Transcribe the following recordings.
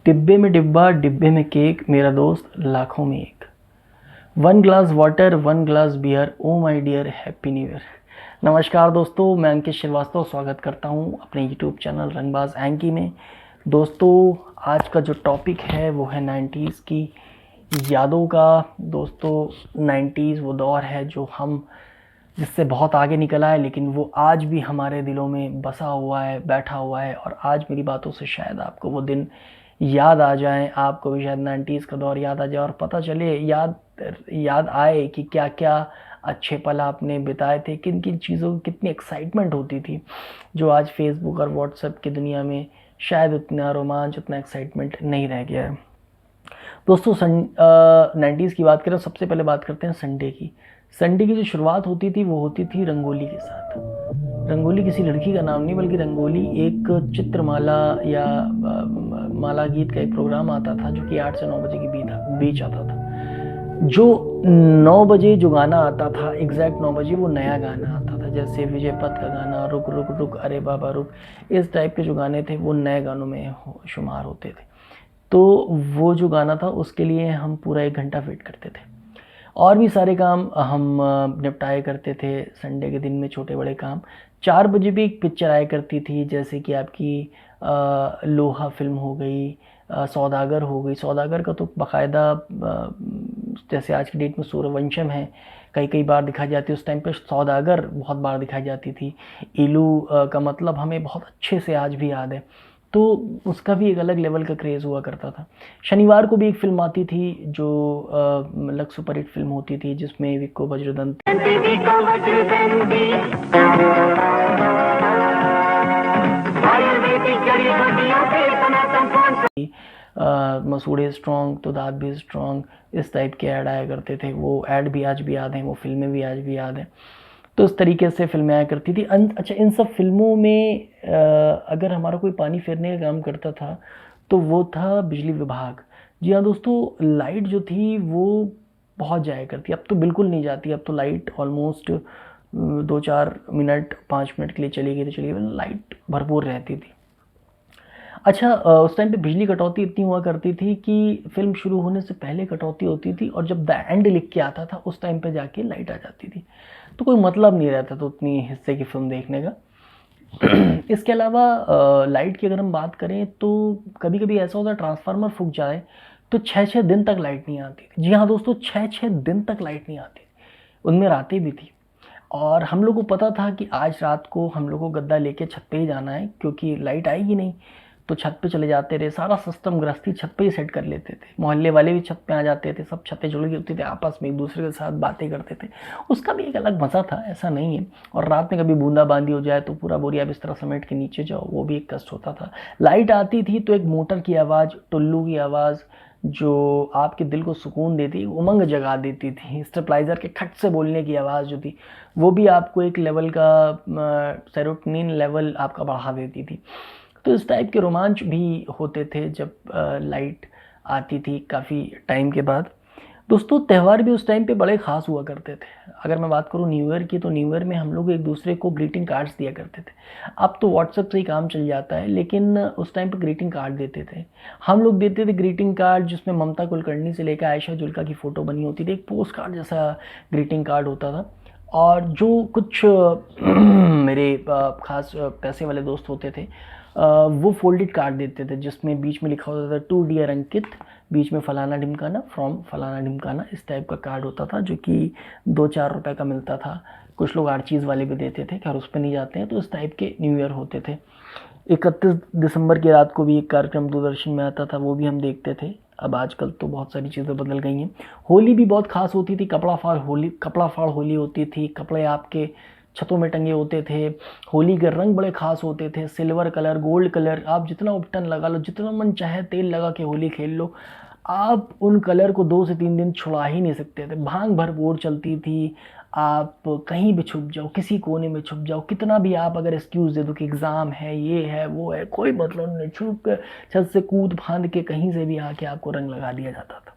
डिब्बे में डिब्बा, डिब्बे में केक, मेरा दोस्त लाखों में एक। One glass water, one glass beer, oh my dear happy new year. नमस्कार दोस्तों, मैं अंकित श्रीवास्तव स्वागत करता हूं अपने यूट्यूब चैनल रंगबाज एंकी में। दोस्तों, आज का जो टॉपिक है वो है 90s की यादों का। दोस्तों, 90s वो दौर है जो हम जिससे बहुत आगे निकला है, लेकिन वो आज भी हमारे दिलों में बसा हुआ है, बैठा हुआ है। और आज मेरी बातों से शायद आपको वो दिन याद आ जाए, आपको भी शायद 90s का दौर याद आ जाए और पता चले, याद आए कि क्या क्या अच्छे पल आपने बिताए थे, किन किन चीज़ों की कितनी एक्साइटमेंट होती थी, जो आज फेसबुक और व्हाट्सएप की दुनिया में शायद उतना रोमांच, उतना एक्साइटमेंट नहीं रह गया है। दोस्तों, 90s की बात करें, सबसे पहले बात करते हैं संडे की। संडे की जो शुरुआत होती थी वो होती थी रंगोली के साथ। रंगोली किसी लड़की का नाम नहीं, बल्कि रंगोली एक चित्रमाला या माला गीत का एक प्रोग्राम आता था जो कि 8 से 9 बजे के बीच आता था। जो 9 बजे जो गाना आता था, एग्जैक्ट 9 बजे वो नया गाना आता था। जैसे विजय पथ का गाना रुक रुक रुक अरे बाबा रुक, इस टाइप के जो गाने थे वो नए गानों में शुमार होते थे। तो वो जो गाना था उसके लिए हम पूरा 1 घंटा वेट करते थे। और भी सारे काम हम निपटाए करते थे संडे के दिन में, छोटे बड़े काम। 4 बजे भी एक पिक्चर आया करती थी, जैसे कि आपकी लोहा फिल्म हो गई, सौदागर हो गई। सौदागर का तो बाकायदा जैसे आज की डेट में सूर्यवंशम है, कई कई बार दिखाई जाती है, उस टाइम पे सौदागर बहुत बार दिखाई जाती थी। इलू का मतलब हमें बहुत अच्छे से आज भी याद है। तो उसका भी एक अलग लेवल का क्रेज़ हुआ करता था। शनिवार को भी एक फ़िल्म आती थी जो मतलब सुपर हिट फ़िल्म होती थी, जिसमें विक्को वज्रदंती मसूड़े स्ट्रॉन्ग तो दाँत भी स्ट्रॉन्ग, इस टाइप के ऐड आया करते थे। वो ऐड भी आज भी याद हैं, वो फ़िल्में भी आज भी याद हैं। तो इस तरीके से फ़िल्में आया करती थी। अच्छा, इन सब फ़िल्मों में अगर हमारा कोई पानी फेरने का काम करता था तो वो था बिजली विभाग। जी हाँ दोस्तों, लाइट जो थी वो बहुत जाया करती, अब तो बिल्कुल नहीं जाती। अब तो लाइट ऑलमोस्ट 2-4 मिनट 5 मिनट के लिए चली गई तो चली गई, लाइट भरपूर रहती थी। अच्छा, उस टाइम पे बिजली कटौती इतनी हुआ करती थी कि फ़िल्म शुरू होने से पहले कटौती होती थी और जब द एंड लिख के आता था उस टाइम पे जाके लाइट आ जाती थी। तो कोई मतलब नहीं रहता था उतनी हिस्से की फ़िल्म देखने का। इसके अलावा लाइट की अगर हम बात करें तो कभी-कभी ऐसा होता है ट्रांसफ़ार्मर फूक जाए तो 6-6 दिन तक लाइट नहीं आती थी। जी हाँ दोस्तों, 6-6 दिन तक लाइट नहीं आती थी। उनमें रातें भी थी। और हम लोग को पता था कि आज रात को हम लोग को गद्दा लेके छत पे ही जाना है, क्योंकि लाइट आएगी नहीं। तो छत पे चले जाते थे, सारा सिस्टम गृहस्थी छत पे ही सेट कर लेते थे। मोहल्ले वाले भी छत पे आ जाते थे, सब छतें जुड़ गई होती थी, आपस में एक दूसरे के साथ बातें करते थे। उसका भी एक अलग मज़ा था, ऐसा नहीं है। और रात में कभी बूंदाबांदी हो जाए तो पूरा बोरिया बिस्तरा समेट के नीचे जाओ, वो भी एक कष्ट होता था। लाइट आती थी तो एक मोटर की आवाज़, टुल्लू की आवाज़ जो आपके दिल को सुकून देती, उमंग जगा देती थी। स्टेबलाइज़र के खट से बोलने की आवाज़ जो थी वो भी आपको एक लेवल का सेरोटोनिन लेवल आपका बढ़ा देती थी। तो इस टाइप के रोमांच भी होते थे जब लाइट आती थी काफ़ी टाइम के बाद। दोस्तों, त्यौहार भी उस टाइम पे बड़े ख़ास हुआ करते थे। अगर मैं बात करूँ न्यू ईयर की, तो न्यू ईयर में हम लोग एक दूसरे को ग्रीटिंग कार्ड्स दिया करते थे। अब तो व्हाट्सएप से ही काम चल जाता है, लेकिन उस टाइम पे ग्रीटिंग कार्ड देते थे। हम लोग देते थे ग्रीटिंग कार्ड जिसमें ममता कुलकर्णी से लेकर आयशा जुल्का की फ़ोटो बनी होती थी। एक पोस्ट कार्ड जैसा ग्रीटिंग कार्ड होता था। और जो कुछ मेरे ख़ास पैसे वाले दोस्त होते थे, वो फोल्डेड कार्ड देते थे जिसमें बीच में लिखा होता था टू डियर अंकित, बीच में फलाना ढिमकाना, फ्रॉम फलाना ढिमकाना। इस टाइप का कार्ड होता था जो कि 2-4 रुपए का मिलता था। कुछ लोग आर्चीज़ वाले भी देते थे, खैर उस पर नहीं जाते हैं। तो इस टाइप के न्यू ईयर होते थे। 31 दिसंबर की रात को भी एक कार्यक्रम दूरदर्शन में आता था, वो भी हम देखते थे। अब आजकल तो बहुत सारी चीज़ें बदल गई हैं। होली भी बहुत ख़ास होती थी, कपड़ा फाड़ होली होती थी। कपड़े आपके छतों में टंगे होते थे। होली के रंग बड़े ख़ास होते थे, सिल्वर कलर, गोल्ड कलर। आप जितना उपटन लगा लो, जितना मन चाहे तेल लगा के होली खेल लो, आप उन कलर को 2 से 3 दिन छुड़ा ही नहीं सकते थे। भांग भरपूर चलती थी। आप कहीं भी छुप जाओ, किसी कोने में छुप जाओ, कितना भी आप अगर एक्सक्यूज़ दे दो कि एग्ज़ाम है, ये है, वो है, कोई मतलब नहीं, छुप कर छत से कूद फांद के कहीं से भी आके आपको रंग लगा दिया जाता था।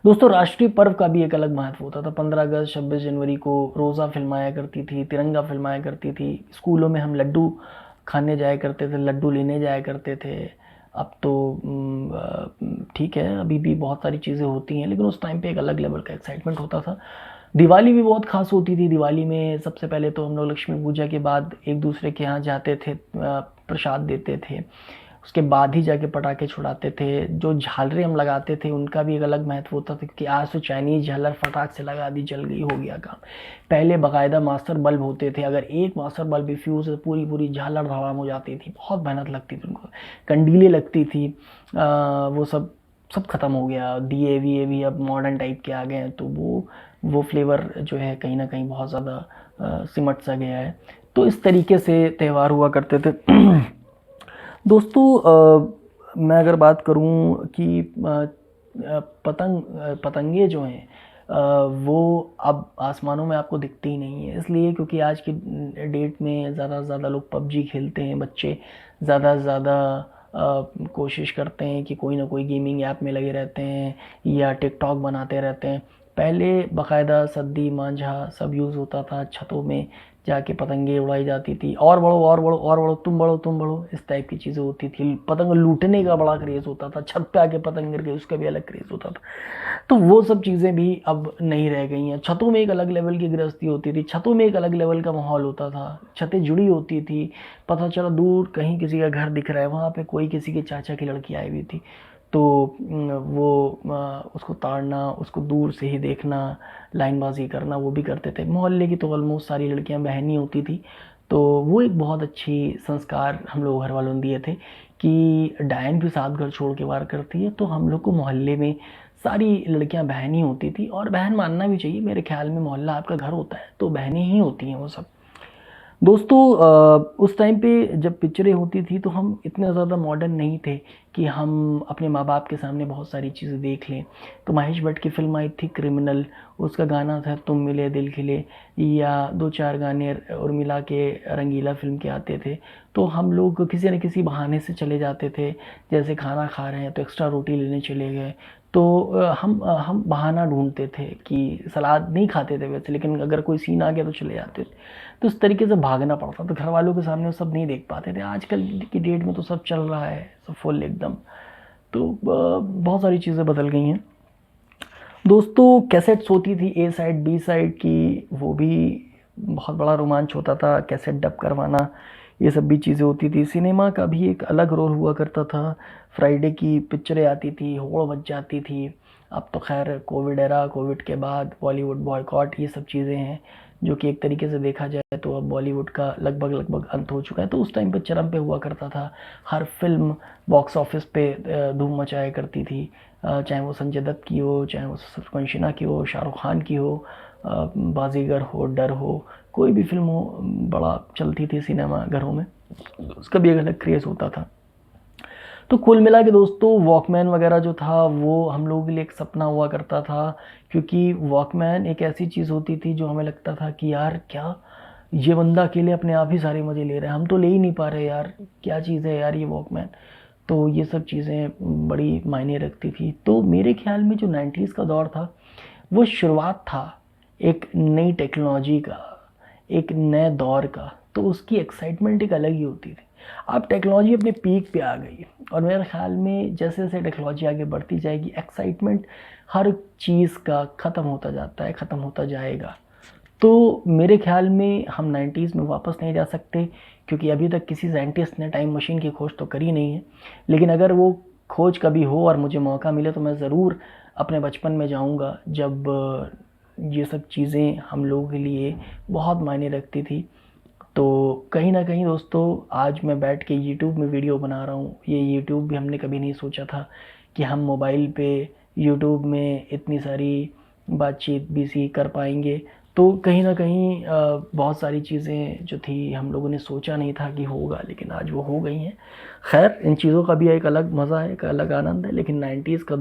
दोस्तों, राष्ट्रीय पर्व का भी एक अलग महत्व होता था। 15 अगस्त, 26 जनवरी को रोज़ा फिल्माया करती थी, तिरंगा फिल्माया करती थी। स्कूलों में हम लड्डू खाने जाया करते थे, लड्डू लेने जाया करते थे। अब तो ठीक है, अभी भी बहुत सारी चीज़ें होती हैं, लेकिन उस टाइम पे एक अलग लेवल का एक्साइटमेंट होता था। दिवाली भी बहुत खास होती थी। दिवाली में सबसे पहले तो हम लोग लक्ष्मी पूजा के बाद एक दूसरे के यहाँ जाते थे, प्रसाद देते थे, उसके बाद ही जाके पटाखे छुड़ाते थे। जो झालरें हम लगाते थे उनका भी एक अलग महत्व होता था, क्योंकि आज तो चाइनीज़ झालर फटाक से लगा दी, जल गई, हो गया काम। पहले बाकायदा मास्टर बल्ब होते थे, अगर एक मास्टर बल्ब भी फ्यूज़, पूरी पूरी झालर धड़ाम हो जाती थी, बहुत मेहनत लगती थी उनको, कंडीलें लगती थी। वो सब सब खत्म हो गया। दिए विए भी अब मॉडर्न टाइप के आ गए हैं, तो वो फ्लेवर जो है कहीं ना कहीं बहुत ज़्यादा सिमट सा गया है। तो इस तरीके से त्यौहार हुआ करते थे। दोस्तों, मैं अगर बात करूं कि पतंगे जो हैं वो अब आसमानों में आपको दिखते ही नहीं है, इसलिए क्योंकि आज की डेट में ज़्यादा से ज़्यादा लोग पबजी खेलते हैं, बच्चे ज़्यादा से ज़्यादा कोशिश करते हैं कि कोई ना कोई गेमिंग ऐप में लगे रहते हैं या टिकटॉक बनाते रहते हैं। पहले बाकायदा सद्दी मांझा सब यूज़ होता था, छतों में जाके पतंगे उड़ाई जाती थी, और बढ़ो और बढ़ो और बढ़ो, तुम बढ़ो तुम बढ़ो, इस टाइप की चीज़ें होती थी। पतंग लूटने का बड़ा क्रेज़ होता था, छत पे आके पतंग गिर गई उसका भी अलग क्रेज़ होता था। तो वो सब चीज़ें भी अब नहीं रह गई हैं। छतों में एक अलग लेवल की गृहस्थी होती थी, छतों में एक अलग लेवल का माहौल होता था, छतें जुड़ी होती थी। पता चला दूर कहीं किसी का घर दिख रहा है, वहाँ पे कोई किसी के चाचा की लड़की आई हुई थी, तो वो उसको ताड़ना, उसको दूर से ही देखना, लाइनबाजी करना, वो भी करते थे। मोहल्ले की तो ऑलमोस्ट सारी लड़कियां बहन ही होती थी। तो वो एक बहुत अच्छी संस्कार हम लोग घर वालों ने दिए थे कि डायन भी साथ घर छोड़ के वार करती है, तो हम लोग को मोहल्ले में सारी लड़कियां बहन ही होती थी। और बहन मानना भी चाहिए, मेरे ख्याल में मोहल्ला आपका घर होता है तो बहनें ही होती हैं वो सब। दोस्तों, उस टाइम पे जब पिक्चरें होती थी तो हम इतने ज़्यादा मॉडर्न नहीं थे कि हम अपने माँ बाप के सामने बहुत सारी चीज़ें देख लें। तो महेश भट्ट की फिल्म आई थी क्रिमिनल, उसका गाना था तुम मिले दिल खिले, या दो चार गाने उर्मिला के रंगीला फिल्म के आते थे। तो हम लोग किसी न किसी बहाने से चले जाते थे, जैसे खाना खा रहे हैं तो एक्स्ट्रा रोटी लेने चले गए। तो हम बहाना ढूंढते थे कि सलाद नहीं खाते थे वैसे, लेकिन अगर कोई सीन आ गया तो चले जाते थे। तो इस तरीके से भागना पड़ता, तो घर वालों के सामने वो सब नहीं देख पाते थे। आजकल की डेट में तो सब चल रहा है, सब फुल एकदम। तो बहुत सारी चीज़ें बदल गई हैं। दोस्तों, कैसेट्स होती थी ए साइड बी साइड की, वो भी बहुत बड़ा रोमांच होता था, कैसेट डब करवाना, ये सब भी चीज़ें होती थी। सिनेमा का भी एक अलग रोल हुआ करता था। फ्राइडे की पिक्चरें आती थी, होड़ मच जाती थी। अब तो खैर कोविड एरा, कोविड के बाद बॉलीवुड बॉयकॉट, ये सब चीज़ें हैं जो कि एक तरीके से देखा जाए तो अब बॉलीवुड का लगभग लगभग अंत हो चुका है। तो उस टाइम पे चरम पे हुआ करता था। हर फिल्म बॉक्स ऑफिस पे धूम मचाया करती थी, चाहे वो संजय दत्त की हो, चाहे वो सुरकंशिना की हो, शाहरुख खान की हो, बाजीगर हो, डर हो, कोई भी फिल्म हो, बड़ा चलती थी सिनेमा घरों में, उसका भी एक अलग क्रेज़ होता था। तो कुल मिला के दोस्तों, वॉकमैन वगैरह जो था वो हम लोगों के लिए एक सपना हुआ करता था, क्योंकि वॉकमैन एक ऐसी चीज़ होती थी जो हमें लगता था कि यार क्या ये बंदा अकेले अपने आप ही सारे मज़े ले रहा है, हम तो ले ही नहीं पा रहे यार, क्या चीज़ है यार ये वॉकमैन। तो ये सब चीज़ें बड़ी मायने रखती थी। तो मेरे ख्याल में जो 90s का दौर था वो शुरुआत था एक नई टेक्नोलॉजी का, एक नए दौर का, तो उसकी एक्साइटमेंट एक अलग ही होती थी। अब टेक्नोलॉजी अपने पीक पे आ गई, और मेरे ख्याल में जैसे जैसे टेक्नोलॉजी आगे बढ़ती जाएगी, एक्साइटमेंट हर चीज़ का ख़त्म होता जाता है, ख़त्म होता जाएगा। तो मेरे ख्याल में हम 90s में वापस नहीं जा सकते, क्योंकि अभी तक किसी साइंटिस्ट ने टाइम मशीन की खोज तो करी नहीं है। लेकिन अगर वो खोज कभी हो और मुझे मौका मिले तो मैं ज़रूर अपने बचपन में जाऊंगा, जब ये सब चीज़ें हम लोगों के लिए बहुत मायने रखती थी। तो कहीं ना कहीं दोस्तों, आज मैं बैठ के यूट्यूब में वीडियो बना रहा हूँ। ये यूट्यूब भी हमने कभी नहीं सोचा था कि हम मोबाइल पे यूट्यूब में इतनी सारी बातचीत भी सी कर पाएंगे। तो कहीं ना कहीं बहुत सारी चीज़ें जो थी हम लोगों ने सोचा नहीं था कि होगा, लेकिन आज वो हो गई हैं। खैर, इन चीज़ों का भी एक अलग मज़ा है, एक अलग आनंद है, लेकिन 90s का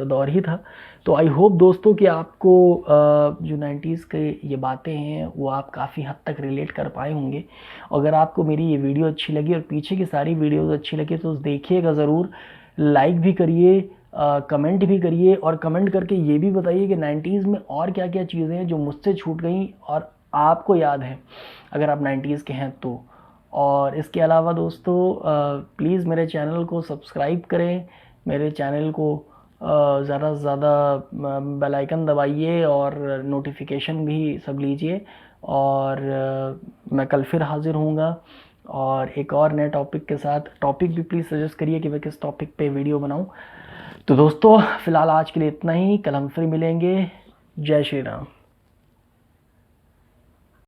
दौर ही था। तो आई होप दोस्तों कि आपको जो 90s के ये बातें हैं वो आप काफ़ी हद तक रिलेट कर पाए होंगे। अगर आपको मेरी ये वीडियो अच्छी लगी और पीछे की सारी वीडियोज़ अच्छी लगी तो देखिएगा ज़रूर, लाइक भी करिए, कमेंट भी करिए, और कमेंट करके ये भी बताइए कि 90s में और क्या क्या चीज़ें हैं जो मुझसे छूट गई और आपको याद है, अगर आप 90s के हैं तो। और इसके अलावा दोस्तों प्लीज़ मेरे चैनल को सब्सक्राइब करें, मेरे चैनल को ज़्यादा से ज़्यादा बेल आइकन दबाइए और नोटिफिकेशन भी सब लीजिए। और मैं कल फिर हाज़िर होऊंगा और एक और नए टॉपिक के साथ। टॉपिक भी प्लीज़ सजेस्ट करिए कि मैं किस टॉपिक पे वीडियो बनाऊं। तो दोस्तों फ़िलहाल आज के लिए इतना ही, कल हम फिर मिलेंगे। जय श्री राम।